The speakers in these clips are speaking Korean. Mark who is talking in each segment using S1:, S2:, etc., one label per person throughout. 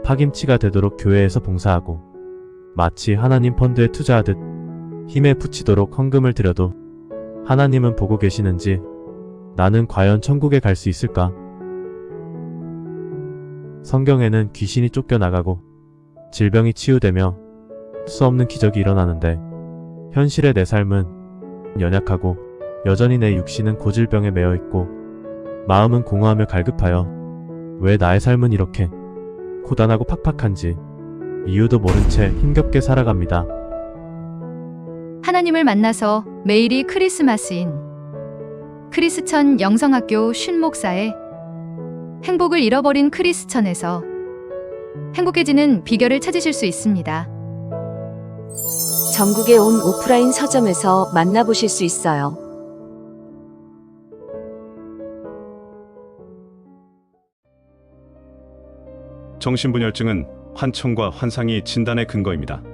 S1: 파김치가 되도록 교회에서 봉사하고 마치 하나님 펀드에 투자하듯 힘에 부치도록 헌금을 드려도 하나님은 보고 계시는지 나는 과연 천국에 갈 수 있을까? 성경에는 귀신이 쫓겨나가고 질병이 치유되며 수 없는 기적이 일어나는데 현실의 내 삶은 연약하고 여전히 내 육신은 고질병에 매여 있고 마음은 공허하며 갈급하여 왜 나의 삶은 이렇게 고단하고 팍팍한지 이유도 모른 채 힘겹게 살아갑니다.
S2: 하나님을 만나서 매일이 크리스마스인 크리스천 영성학교 슌 목사의 행복을 잃어버린 크리스천에서 행복해지는 비결을 찾으실 수 있습니다.
S3: 전국에 온 오프라인 서점에서 만나보실 수 있어요.
S4: 정신분열증은 환청과 환상이 진단의 근거입니다.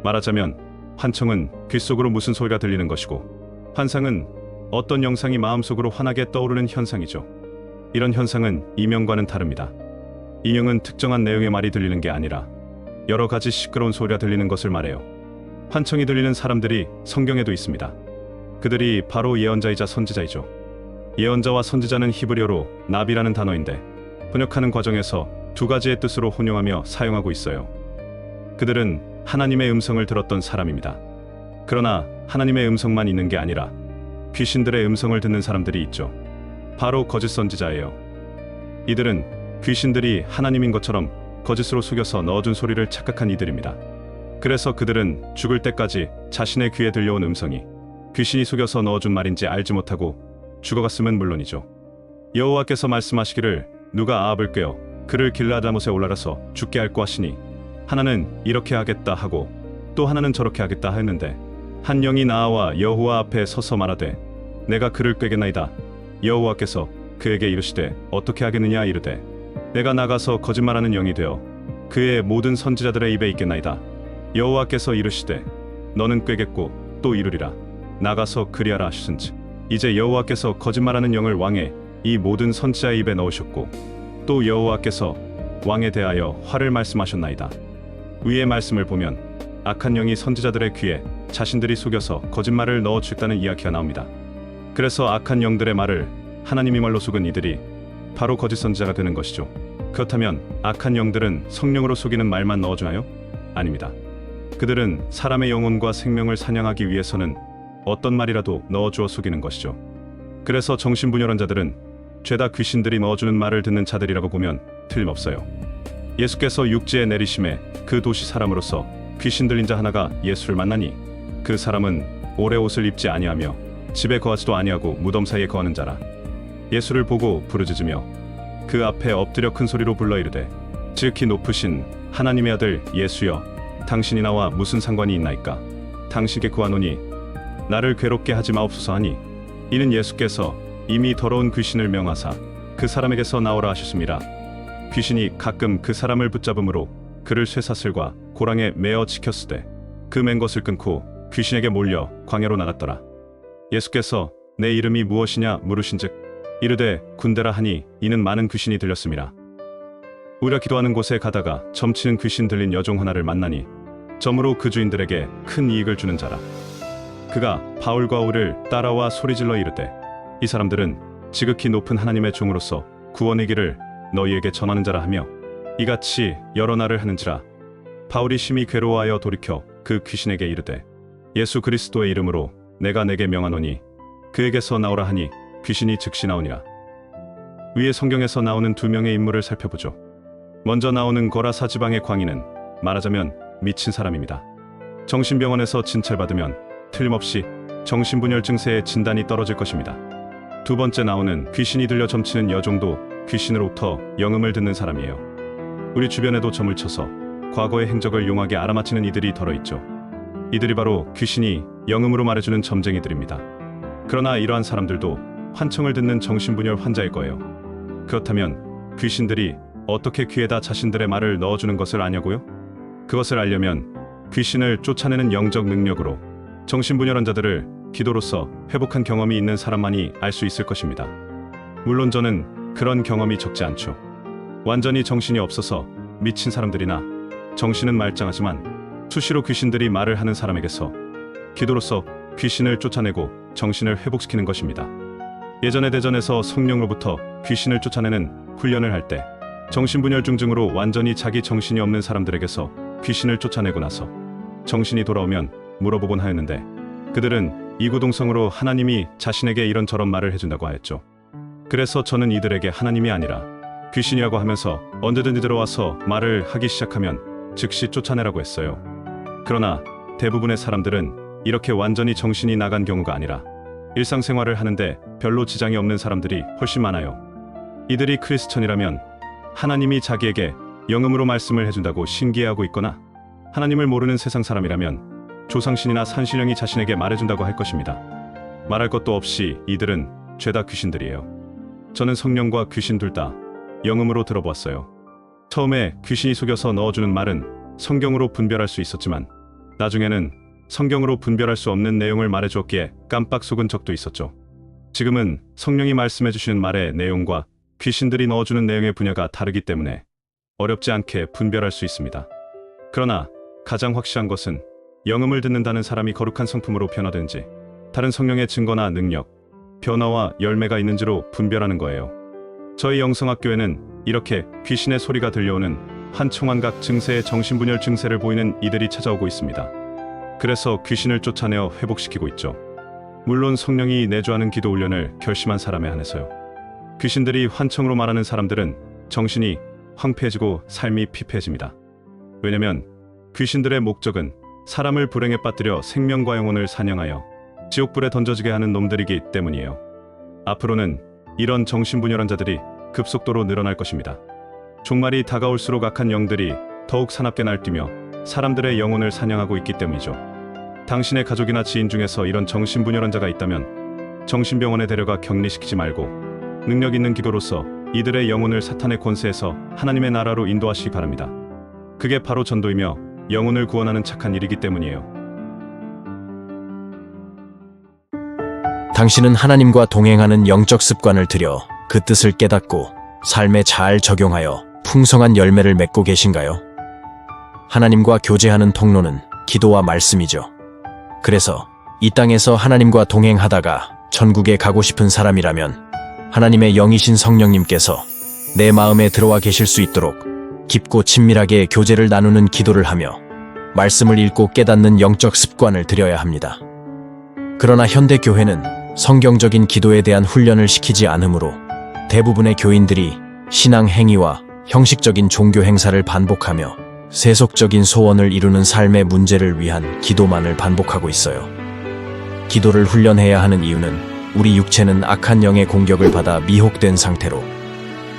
S4: 말하자면 환청은 귓속으로 무슨 소리가 들리는 것이고 환상은 어떤 영상이 마음속으로 환하게 떠오르는 현상이죠. 이런 현상은 이명과는 다릅니다. 이명은 특정한 내용의 말이 들리는 게 아니라 여러 가지 시끄러운 소리가 들리는 것을 말해요. 환청이 들리는 사람들이 성경에도 있습니다. 그들이 바로 예언자이자 선지자이죠. 예언자와 선지자는 히브리어로 나비라는 단어인데 번역하는 과정에서 두 가지의 뜻으로 혼용하며 사용하고 있어요. 그들은 하나님의 음성을 들었던 사람입니다. 그러나 하나님의 음성만 있는 게 아니라 귀신들의 음성을 듣는 사람들이 있죠. 바로 거짓 선지자예요. 이들은 귀신들이 하나님인 것처럼 거짓으로 속여서 넣어준 소리를 착각한 이들입니다. 그래서 그들은 죽을 때까지 자신의 귀에 들려온 음성이 귀신이 속여서 넣어준 말인지 알지 못하고 죽어갔음은 물론이죠. 여호와께서 말씀하시기를 누가 아합을 꾀어 그를 길르앗라못에 올라가서 죽게 할고 하시니 하나는 이렇게 하겠다 하고 또 하나는 저렇게 하겠다 했는데 한 영이 나와 여호와 앞에 서서 말하되 내가 그를 꾀겠나이다. 여호와께서 그에게 이르시되 어떻게 하겠느냐 이르되 내가 나가서 거짓말하는 영이 되어 그의 모든 선지자들의 입에 있겠나이다. 여호와께서 이르시되 너는 꾀겠고 또 이르리라. 나가서 그리하라 하시은즉 이제 여호와께서 거짓말하는 영을 왕의 이 모든 선지자의 입에 넣으셨고 또 여호와께서 왕에 대하여 화를 말씀하셨나이다. 위의 말씀을 보면 악한 영이 선지자들의 귀에 자신들이 속여서 거짓말을 넣어 주겠다는 이야기가 나옵니다. 그래서 악한 영들의 말을 하나님이 말로 속은 이들이 바로 거짓 선지자가 되는 것이죠. 그렇다면 악한 영들은 성령으로 속이는 말만 넣어주나요? 아닙니다. 그들은 사람의 영혼과 생명을 사냥하기 위해서는 어떤 말이라도 넣어주어 속이는 것이죠. 그래서 정신분열한 자들은 죄다 귀신들이 넣어주는 말을 듣는 자들이라고 보면 틀림없어요. 예수께서 육지에 내리심에 그 도시 사람으로서 귀신 들린 자 하나가 예수를 만나니 그 사람은 오래 옷을 입지 아니하며 집에 거하지도 아니하고 무덤 사이에 거하는 자라. 예수를 보고 부르짖으며 그 앞에 엎드려 큰 소리로 불러 이르되 지극히 높으신 하나님의 아들 예수여 당신이 나와 무슨 상관이 있나이까. 당신께 구하노니 나를 괴롭게 하지 마옵소서 하니 이는 예수께서 이미 더러운 귀신을 명하사 그 사람에게서 나오라 하셨습니다. 귀신이 가끔 그 사람을 붙잡음으로 그를 쇠사슬과 고랑에 매어 지켰으되 그 맨 것을 끊고 귀신에게 몰려 광야로 나갔더라. 예수께서 내 이름이 무엇이냐 물으신즉 이르되 군대라 하니 이는 많은 귀신이 들렸습니다. 우리가 기도하는 곳에 가다가 점치는 귀신 들린 여종 하나를 만나니 점으로 그 주인들에게 큰 이익을 주는 자라. 그가 바울과 우리를 따라와 소리질러 이르되 이 사람들은 지극히 높은 하나님의 종으로서 구원의 길을 너희에게 전하는 자라 하며 이같이 여러 날을 하는지라. 바울이 심히 괴로워하여 돌이켜 그 귀신에게 이르되 예수 그리스도의 이름으로 내가 내게 명하노니 그에게서 나오라 하니 귀신이 즉시 나오니라. 위에 성경에서 나오는 두 명의 인물을 살펴보죠. 먼저 나오는 거라사 지방의 광인은 말하자면 미친 사람입니다. 정신병원에서 진찰받으면 틀림없이 정신분열증세의 진단이 떨어질 것입니다. 두 번째 나오는 귀신이 들려 점치는 여종도 귀신으로부터 영음을 듣는 사람이에요. 우리 주변에도 점을 쳐서 과거의 행적을 용하게 알아맞히는 이들이 덜어있죠. 이들이 바로 귀신이 영음으로 말해주는 점쟁이들입니다. 그러나 이러한 사람들도 환청을 듣는 정신분열 환자일 거예요. 그렇다면 귀신들이 어떻게 귀에다 자신들의 말을 넣어주는 것을 아냐고요? 그것을 알려면 귀신을 쫓아내는 영적 능력으로 정신분열한 자들을 기도로서 회복한 경험이 있는 사람만이 알 수 있을 것입니다. 물론 저는 그런 경험이 적지 않죠. 완전히 정신이 없어서 미친 사람들이나 정신은 말짱하지만 수시로 귀신들이 말을 하는 사람에게서 기도로서 귀신을 쫓아내고 정신을 회복시키는 것입니다. 예전에 대전에서 성령으로부터 귀신을 쫓아내는 훈련을 할 때 정신분열 증으로 완전히 자기 정신이 없는 사람들에게서 귀신을 쫓아내고 나서 정신이 돌아오면 물어보곤 하였는데 그들은 이구동성으로 하나님이 자신에게 이런저런 말을 해준다고 하였죠. 그래서 저는 이들에게 하나님이 아니라 귀신이라고 하면서 언제든지 들어와서 말을 하기 시작하면 즉시 쫓아내라고 했어요. 그러나 대부분의 사람들은 이렇게 완전히 정신이 나간 경우가 아니라 일상생활을 하는데 별로 지장이 없는 사람들이 훨씬 많아요. 이들이 크리스천이라면 하나님이 자기에게 영음으로 말씀을 해준다고 신기해하고 있거나 하나님을 모르는 세상 사람이라면 조상신이나 산신령이 자신에게 말해준다고 할 것입니다. 말할 것도 없이 이들은 죄다 귀신들이에요. 저는 성령과 귀신 둘 다 영음으로 들어보았어요. 처음에 귀신이 속여서 넣어주는 말은 성경으로 분별할 수 있었지만 나중에는 성경으로 분별할 수 없는 내용을 말해주었기에 깜빡 속은 적도 있었죠. 지금은 성령이 말씀해주시는 말의 내용과 귀신들이 넣어주는 내용의 분야가 다르기 때문에 어렵지 않게 분별할 수 있습니다. 그러나 가장 확실한 것은 영음을 듣는다는 사람이 거룩한 성품으로 변화되는지 다른 성령의 증거나 능력, 변화와 열매가 있는지로 분별하는 거예요. 저희 영성학교에는 이렇게 귀신의 소리가 들려오는 한총환각 증세의 정신분열 증세를 보이는 이들이 찾아오고 있습니다. 그래서 귀신을 쫓아내어 회복시키고 있죠. 물론 성령이 내주하는 기도 훈련을 결심한 사람에 한해서요. 귀신들이 환청으로 말하는 사람들은 정신이 황폐해지고 삶이 피폐해집니다. 왜냐면 귀신들의 목적은 사람을 불행에 빠뜨려 생명과 영혼을 사냥하여 지옥불에 던져지게 하는 놈들이기 때문이에요. 앞으로는 이런 정신분열한 자들이 급속도로 늘어날 것입니다. 종말이 다가올수록 악한 영들이 더욱 사납게 날뛰며 사람들의 영혼을 사냥하고 있기 때문이죠. 당신의 가족이나 지인 중에서 이런 정신분열한 자가 있다면 정신병원에 데려가 격리시키지 말고 능력 있는 기도로서 이들의 영혼을 사탄의 권세에서 하나님의 나라로 인도하시기 바랍니다. 그게 바로 전도이며 영혼을 구원하는 착한 일이기 때문이에요.
S5: 당신은 하나님과 동행하는 영적 습관을 들여 그 뜻을 깨닫고 삶에 잘 적용하여 풍성한 열매를 맺고 계신가요? 하나님과 교제하는 통로는 기도와 말씀이죠. 그래서 이 땅에서 하나님과 동행하다가 천국에 가고 싶은 사람이라면 하나님의 영이신 성령님께서 내 마음에 들어와 계실 수 있도록 깊고 친밀하게 교제를 나누는 기도를 하며 말씀을 읽고 깨닫는 영적 습관을 들여야 합니다. 그러나 현대 교회는 성경적인 기도에 대한 훈련을 시키지 않으므로 대부분의 교인들이 신앙 행위와 형식적인 종교 행사를 반복하며 세속적인 소원을 이루는 삶의 문제를 위한 기도만을 반복하고 있어요. 기도를 훈련해야 하는 이유는 우리 육체는 악한 영의 공격을 받아 미혹된 상태로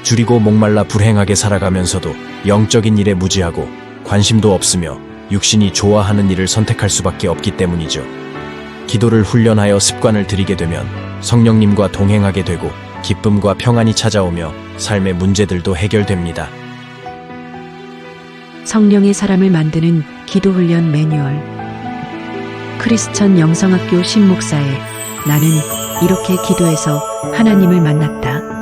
S5: 줄이고 목말라 불행하게 살아가면서도 영적인 일에 무지하고 관심도 없으며 육신이 좋아하는 일을 선택할 수밖에 없기 때문이죠. 기도를 훈련하여 습관을 들이게 되면 성령님과 동행하게 되고 기쁨과 평안이 찾아오며 삶의 문제들도 해결됩니다.
S3: 성령의 사람을 만드는 기도훈련 매뉴얼. 크리스천 영성학교 신목사의 나는 이렇게 기도해서 하나님을 만났다.